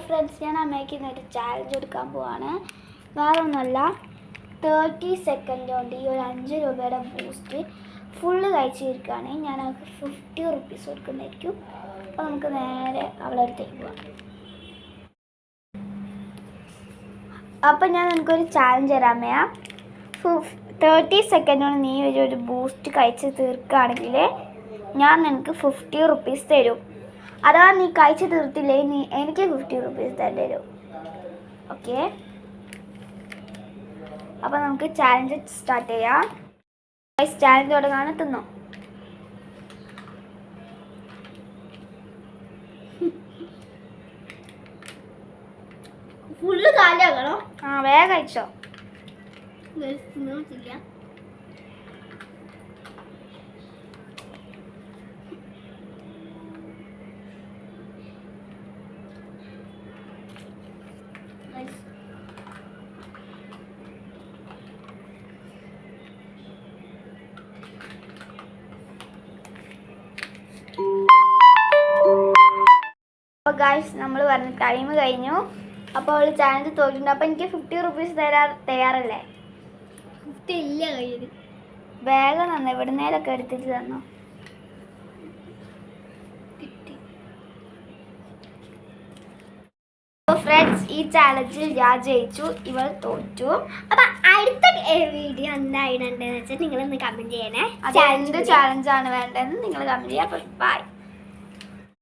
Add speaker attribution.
Speaker 1: Friends, ഞാൻ അമ്മയ്ക്ക് ഇന്നൊരു ചാലഞ്ച് എടുക്കാൻ പോവാണ്. വേറെ ഒന്നുമല്ല, 30 സെക്കൻഡ് കൊണ്ട് ഈ ഒരു 5 രൂപയുടെ ബൂസ്റ്റ് ഫുള്ള് കഴിച്ച് തീർക്കുകയാണെങ്കിൽ ഞാൻ അവർക്ക് 50 റുപ്പീസ് കൊടുക്കുന്നതായിരിക്കും. അപ്പോൾ നമുക്ക് നേരെ അവളുടെ അടുത്തേക്ക് പോവാം. അപ്പം ഞാൻ നിനക്കൊരു ചാലഞ്ച് തരാമേ. 30 സെക്കൻഡ് കൊണ്ട് നീ ഒരു ബൂസ്റ്റ് കഴിച്ച് തീർക്കുകയാണെങ്കിൽ ഞാൻ നിനക്ക് 50 റുപ്പീസ് തരും. അഥവാ നീ കഴിച്ച് തീർത്തില്ലേ, നീ എനിക്ക് 50 റുപ്പീസ് തരേണ്ടി വരും. ഓക്കെ, അപ്പോൾ നമുക്ക് ചാലഞ്ച് സ്റ്റാർട്ട് ചെയ്യാം. ചാലഞ്ച് തുടങ്ങാൻ തിന്നോ.
Speaker 2: ഫുള്ള് കാലിയാകണോ?
Speaker 1: വേഗം കഴിച്ചോ. അപ്പോൾ ഗൈസ്, നമ്മൾ പറഞ്ഞ ടൈം കഴിഞ്ഞു. അപ്പോൾ അവൾ ചാലഞ്ച് തോറ്റിട്ടുണ്ട്. അപ്പോൾ എനിക്ക് 50 റുപ്പീസ് തയ്യാറല്ലേ?
Speaker 2: 50 ഇല്ല കയ്യിൽ.
Speaker 1: വേഗം തന്നോ, എവിടുന്നേലൊക്കെ എടുത്തിട്ട് തന്നോ. അപ്പോൾ ഫ്രണ്ട്സ്, ഈ ചാലഞ്ചിൽ ഞാൻ ജയിച്ചു, ഇവൾ തോറ്റു.
Speaker 2: അപ്പം അടുത്ത വീഡിയോ എന്തായിടേണ്ടതെന്ന് വെച്ചാൽ നിങ്ങളൊന്ന് കമൻറ്റ് ചെയ്യണേ.
Speaker 1: അത് എന്ത് ചാലഞ്ചാണ് വേണ്ടതെന്ന് നിങ്ങൾ കമൻറ്റ് ചെയ്യുക. അപ്പോൾ ബൈ.